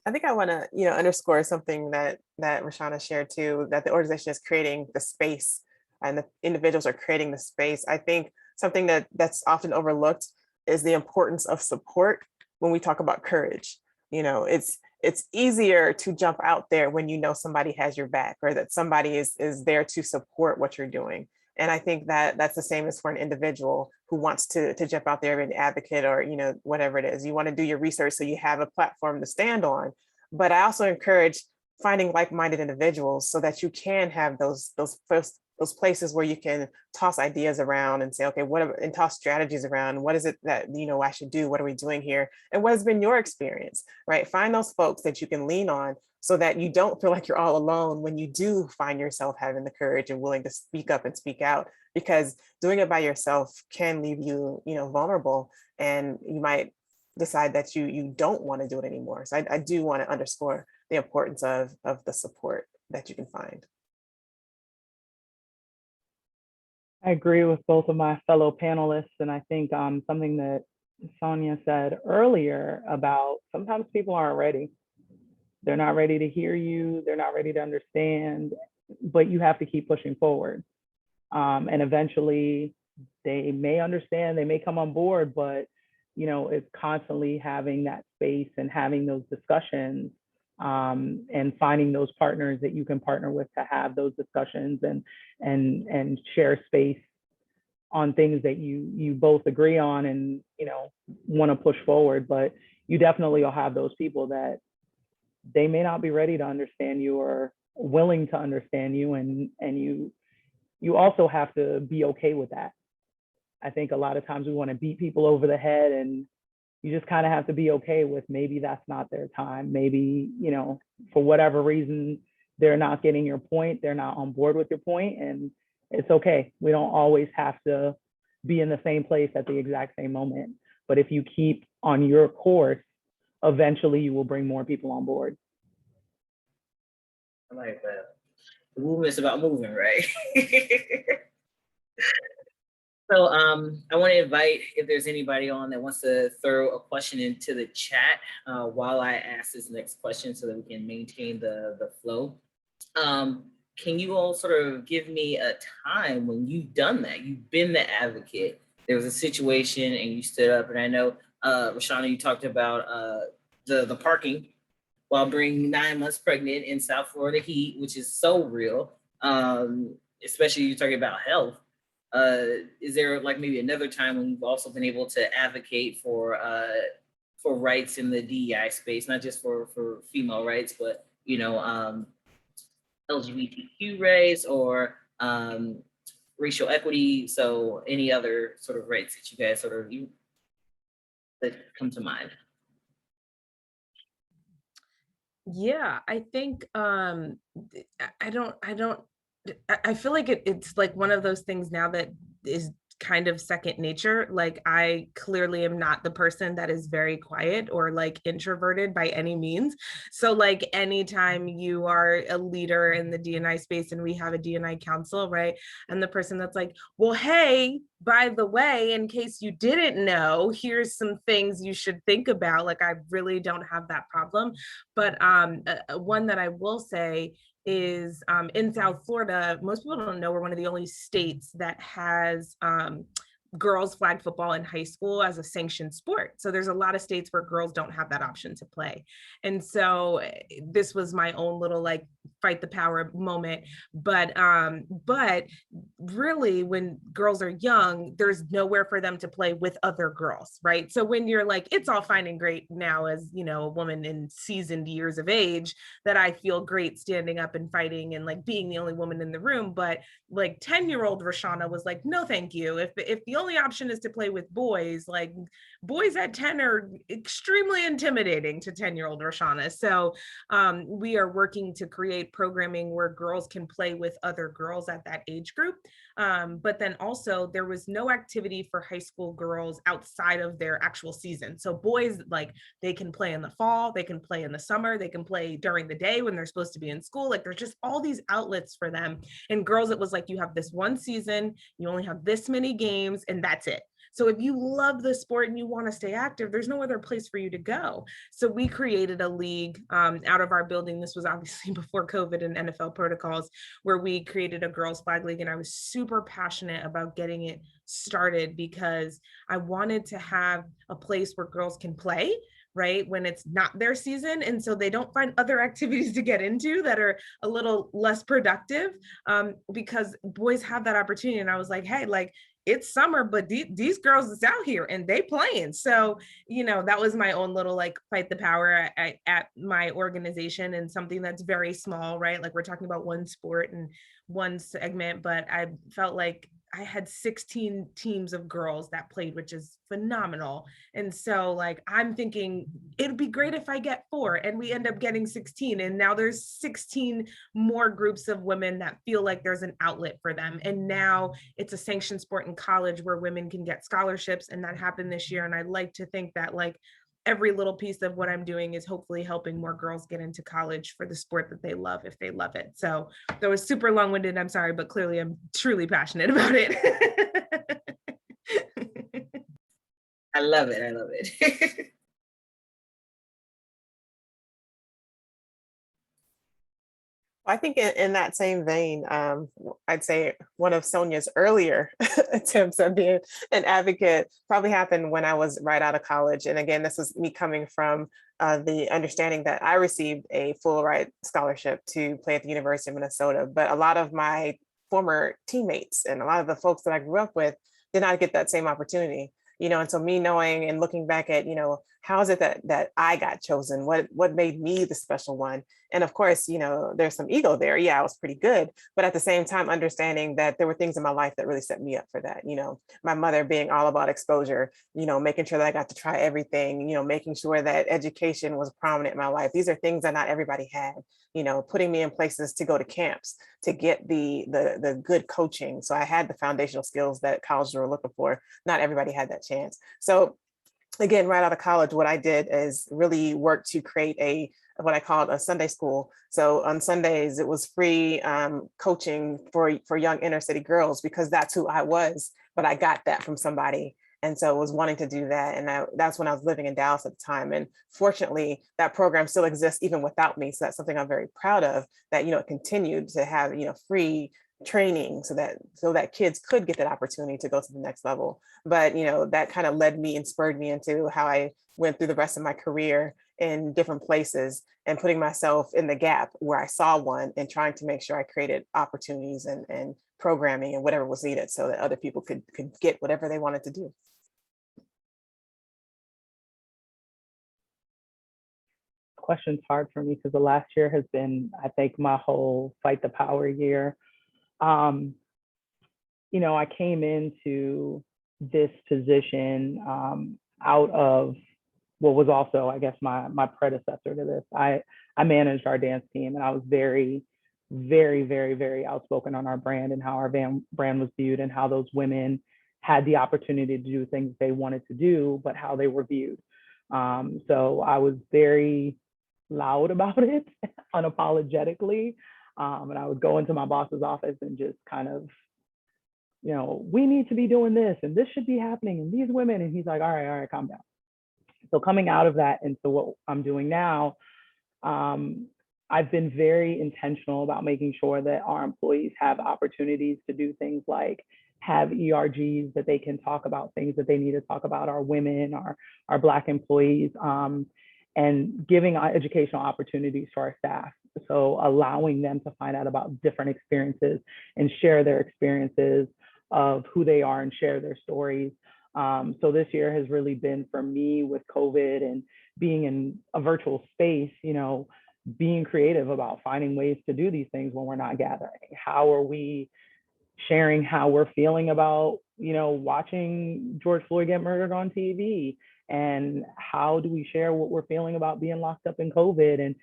I think I want to, underscore something that RaShauna shared too, that the organization is creating the space and the individuals are creating the space. I think something that's often overlooked is the importance of support when we talk about courage. It's easier to jump out there when you know somebody has your back, or that somebody is there to support what you're doing. And I think that that's the same as for an individual who wants to jump out there and advocate, or, whatever it is. You want to do your research so you have a platform to stand on. But I also encourage finding like-minded individuals so that you can have those places where you can toss ideas around and say, okay, and toss strategies around. What is it that, I should do? What are we doing here? And what has been your experience, right? Find those folks that you can lean on so that you don't feel like you're all alone when you do find yourself having the courage and willing to speak up and speak out, because doing it by yourself can leave you, vulnerable, and you might decide that you don't want to do it anymore. So I do want to underscore the importance of the support that you can find. I agree with both of my fellow panelists. And I think something that Sonja said earlier about sometimes people aren't ready. They're not ready to hear you. They're not ready to understand, but you have to keep pushing forward. And eventually they may understand, they may come on board, but it's constantly having that space and having those discussions, and finding those partners that you can partner with to have those discussions and share space on things that you both agree on and want to push forward. But you definitely will have those people that they may not be ready to understand you or willing to understand you, and you also have to be okay with that. I think a lot of times we want to beat people over the head, and you just kind of have to be okay with maybe that's not their time. Maybe, for whatever reason, they're not getting your point. They're not on board with your point, and it's okay. We don't always have to be in the same place at the exact same moment. But if you keep on your course, eventually you will bring more people on board. I like that. The movement's about moving, right? So I want to invite, if there's anybody on that wants to throw a question into the chat while I ask this next question so that we can maintain the flow. Can you all sort of give me a time when you've done that? You've been the advocate. There was a situation and you stood up, and I know, RaShauna, you talked about the parking while being 9 months pregnant in South Florida heat, which is so real, especially you're talking about health. Is there like maybe another time when you've also been able to advocate for rights in the DEI space, not just for female rights, but you know, LGBTQ rights or racial equity? So any other sort of rights that you guys sort of that come to mind? Yeah, I think I feel like it's like one of those things now that is kind of second nature. Like I clearly am not the person that is very quiet or like introverted by any means. So like anytime you are a leader in the D&I space and we have a D&I council, right? And the person that's like, well, hey, by the way, in case you didn't know, here's some things you should think about. Like I really don't have that problem. But one that I will say is in South Florida, most people don't know we're one of the only states that has girls flag football in high school as a sanctioned sport. So there's a lot of states where girls don't have that option to play. And so this was my own little like fight the power moment. But really when girls are young, there's nowhere for them to play with other girls, right? So when you're like, it's all fine and great now as, you know, a woman in seasoned years of age, that I feel great standing up and fighting and like being the only woman in the room. But like 10-year-old RaShauna was like, no, thank you. If the only option is to play with boys, like boys at 10 are extremely intimidating to 10-year-old RaShauna. So we are working to create programming where girls can play with other girls at that age group. But then also there was no activity for high school girls outside of their actual season. So boys, like they can play in the fall, they can play in the summer, they can play during the day when they're supposed to be in school. Like there's just all these outlets for them. And girls, it was like, you have this one season, you only have this many games, and that's it. So if you love the sport and you want to stay active, there's no other place for you to go. So we created a league out of our building. This was obviously before COVID and NFL protocols, where we created a girls flag league. And I was super passionate about getting it started because I wanted to have a place where girls can play, right, when it's not their season. And so they don't find other activities to get into that are a little less productive, because boys have that opportunity. And I was like, hey, like, it's summer, but these girls is out here and they playing. So, you know, that was my own little like fight the power at my organization, and something that's very small, right? Like we're talking about one sport and one segment, but I felt like I had 16 teams of girls that played, which is phenomenal. And so like, I'm thinking it'd be great if I get 4, and we end up getting 16. And now there's 16 more groups of women that feel like there's an outlet for them. And now it's a sanctioned sport in college where women can get scholarships, and that happened this year. And I'd like to think that like every little piece of what I'm doing is hopefully helping more girls get into college for the sport that they love, if they love it. So that was super long-winded, I'm sorry, but clearly I'm truly passionate about it. I love it. I love it. I think in that same vein, I'd say one of Sonja's earlier attempts at being an advocate probably happened when I was right out of college. And again, this was me coming from the understanding that I received a full ride scholarship to play at the University of Minnesota. But a lot of my former teammates and a lot of the folks that I grew up with did not get that same opportunity. You know, and so me knowing and looking back at, you know, how is it that I got chosen? What made me the special one? And of course, you know, there's some ego there. Yeah, I was pretty good. But at the same time, understanding that there were things in my life that really set me up for that. You know, my mother being all about exposure, you know, making sure that I got to try everything, you know, making sure that education was prominent in my life. These are things that not everybody had, you know, putting me in places to go to camps, to get the good coaching. So I had the foundational skills that colleges were looking for. Not everybody had that chance. So again, right out of college, what I did is really work to create what I called a Sunday school. So on Sundays, it was free coaching for young inner city girls, because that's who I was but I got that from somebody. And so I was wanting to do that. And that's when I was living in Dallas at the time. And fortunately, that program still exists even without me. So that's something I'm very proud of, that, it continued to have, free training so that kids could get that opportunity to go to the next level. But, that kind of led me and spurred me into how I went through the rest of my career in different places and putting myself in the gap where I saw one and trying to make sure I created opportunities and programming and whatever was needed so that other people could get whatever they wanted to do. Question's hard for me because the last year has been, I think, my whole fight the power year. I came into this position out of what was also, I guess, my predecessor to this. I managed our dance team, and I was very, very, very, very outspoken on our brand and how our brand was viewed and how those women had the opportunity to do things they wanted to do, but how they were viewed. So I was very loud about it unapologetically. And I would go into my boss's office and just kind of, we need to be doing this and this should be happening and these women. And he's like, all right, calm down. So coming out of that into what I'm doing now, I've been very intentional about making sure that our employees have opportunities to do things like have ERGs that they can talk about things that they need to talk about, our women, our Black employees, and giving educational opportunities to our staff. So allowing them to find out about different experiences and share their experiences of who they are and share their stories. So this year has really been for me with COVID and being in a virtual space, being creative about finding ways to do these things when we're not gathering. How are we sharing how we're feeling about, watching George Floyd get murdered on TV? And how do we share what we're feeling about being locked up in COVID? And,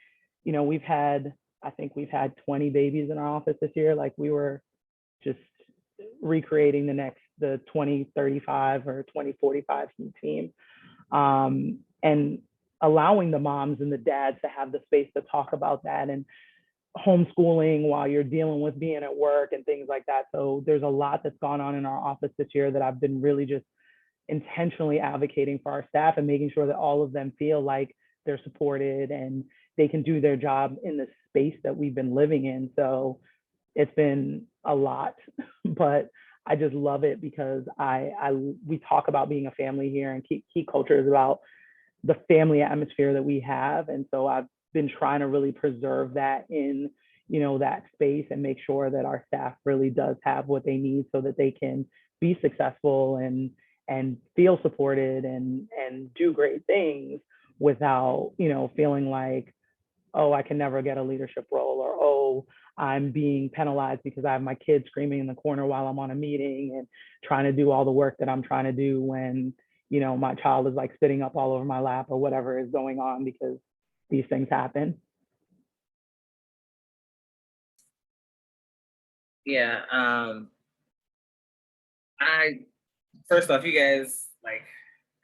I think we've had 20 babies in our office this year. Like we were just recreating the 2035 or 2045 heat team. And allowing the moms and the dads to have the space to talk about that and homeschooling while you're dealing with being at work and things like that. So there's a lot that's gone on in our office this year that I've been really just intentionally advocating for our staff and making sure that all of them feel like they're supported and they can do their job in the space that we've been living in. So it's been a lot, but I just love it because we talk about being a family here, and key culture is about the family atmosphere that we have. And so I've been trying to really preserve that in, that space and make sure that our staff really does have what they need so that they can be successful and feel supported and do great things without, feeling like, oh, I can never get a leadership role, or, oh, I'm being penalized because I have my kids screaming in the corner while I'm on a meeting and trying to do all the work that I'm trying to do when, my child is like spitting up all over my lap or whatever is going on, because these things happen. Yeah. First off, you guys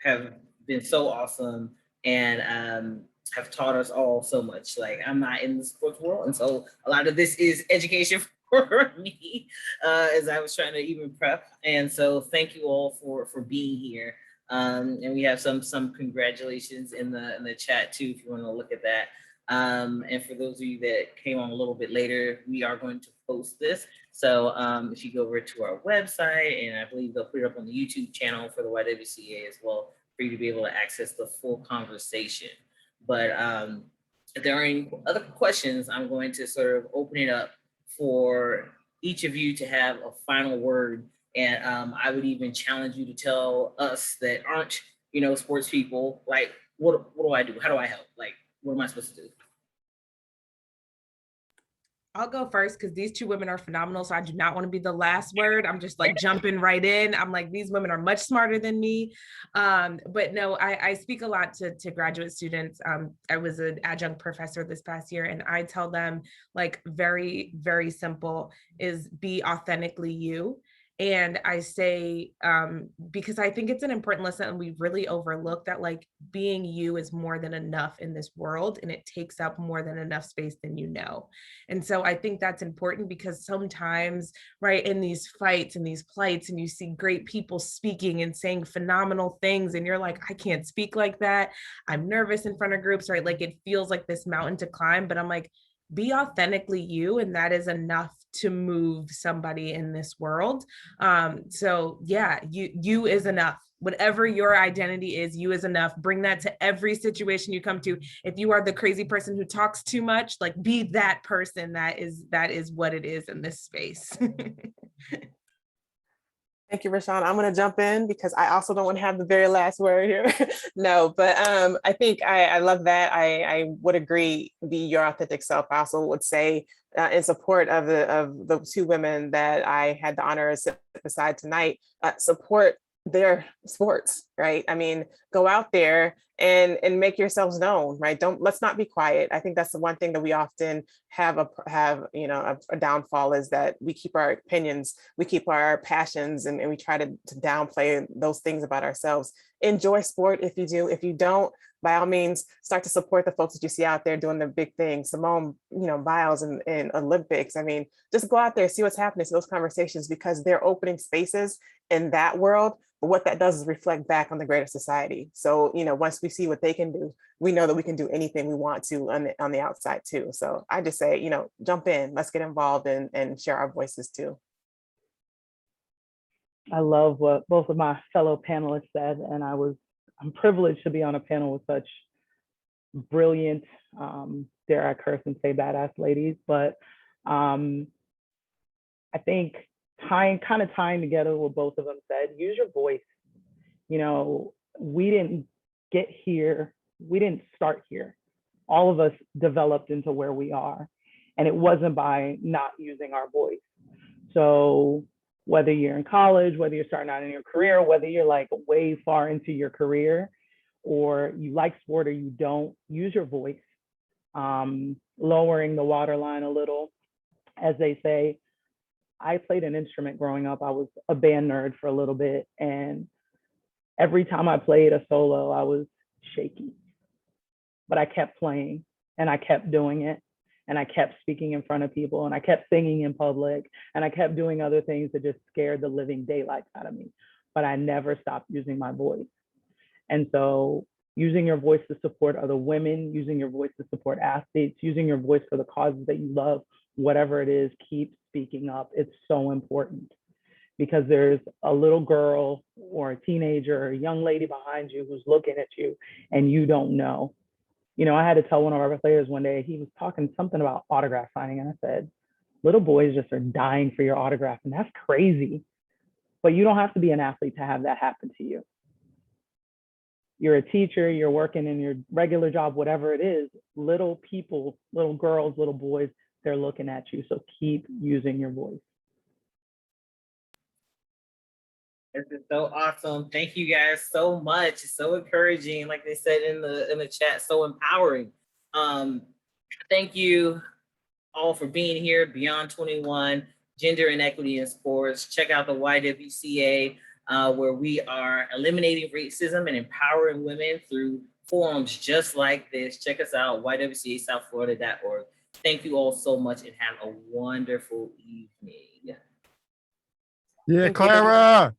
have been so awesome and have taught us all so much. I'm not in the sports world, and so a lot of this is education for me as I was trying to even prep. And so thank you all for being here. And we have some congratulations in the chat too, if you want to look at that. And for those of you that came on a little bit later, we are going to post this. So if you go over to our website, and I believe they'll put it up on the YouTube channel for the YWCA as well, for you to be able to access the full conversation. But if there are any other questions, I'm going to sort of open it up for each of you to have a final word. And I would even challenge you to tell us that aren't, sports people, what do I do? How do I help? What am I supposed to do? I'll go first because these two women are phenomenal. So I do not want to be the last word. I'm just jumping right in. I'm like, these women are much smarter than me. But no, I speak a lot to graduate students. I was an adjunct professor this past year, and I tell them very, very simple is be authentically you. And I say, because I think it's an important lesson and we really overlook that, like, being you is more than enough in this world, and it takes up more than enough space than you know. And so I think that's important, because sometimes, right, in these fights and these plights, and you see great people speaking and saying phenomenal things, and you're like, I can't speak like that. I'm nervous in front of groups, right? Like, it feels like this mountain to climb, but I'm like, be authentically you, and that is enough to move somebody in this world. So yeah, you is enough. Whatever your identity is, you is enough. Bring that to every situation you come to. If you are the crazy person who talks too much, like, be that person. That is what it is in this space. Thank you, RaShauna. I'm going to jump in because I also don't want to have the very last word here. No, but I think I love that. I would agree, be your authentic self. I also would say, in support of the two women that I had the honor of sit beside tonight, support their sports, right? I mean, go out there and make yourselves known, right? Let's not be quiet. I think that's the one thing that we often have a downfall, is that we keep our opinions, we keep our passions, and we try to downplay those things about ourselves. Enjoy sport if you do. If you don't, by all means, start to support the folks that you see out there doing the big things. Simone, Biles in Olympics. I mean, just go out there, see what's happening, see those conversations, because they're opening spaces in that world. But what that does is reflect back on the greater society. So, once we see what they can do, we know that we can do anything we want to on the outside too. So I just say, jump in, let's get involved and share our voices too. I love what both of my fellow panelists said, and I'm privileged to be on a panel with such brilliant, dare I curse and say badass ladies, but I think tying together what both of them said, use your voice. We didn't get here, we didn't start here. All of us developed into where we are, and it wasn't by not using our voice. So whether you're in college, whether you're starting out in your career, whether you're like way far into your career, or you like sport or you don't, use your voice. Lowering the waterline a little, as they say. I played an instrument growing up. I was a band nerd for a little bit, and every time I played a solo, I was shaky. But I kept playing, and I kept doing it, and I kept speaking in front of people, and I kept singing in public, and I kept doing other things that just scared the living daylights out of me. But I never stopped using my voice. And so using your voice to support other women, using your voice to support athletes, using your voice for the causes that you love, whatever it is, keep speaking up. It's so important, because there's a little girl or a teenager or a young lady behind you who's looking at you and you don't know. I had to tell one of our players one day, he was talking something about autograph signing, and I said, little boys just are dying for your autograph, and that's crazy. But you don't have to be an athlete to have that happen to you. You're a teacher, you're working in your regular job, whatever it is, little people, little girls, little boys, they're looking at you. So keep using your voice. This is so awesome. Thank you guys so much. It's so encouraging. Like they said in the chat, so empowering. Thank you all for being here. Beyond 21, Gender Inequity in Sports. Check out the YWCA, where we are eliminating racism and empowering women through forums just like this. Check us out, ywcasouthflorida.org. Thank you all so much, and have a wonderful evening. Yeah, Clara.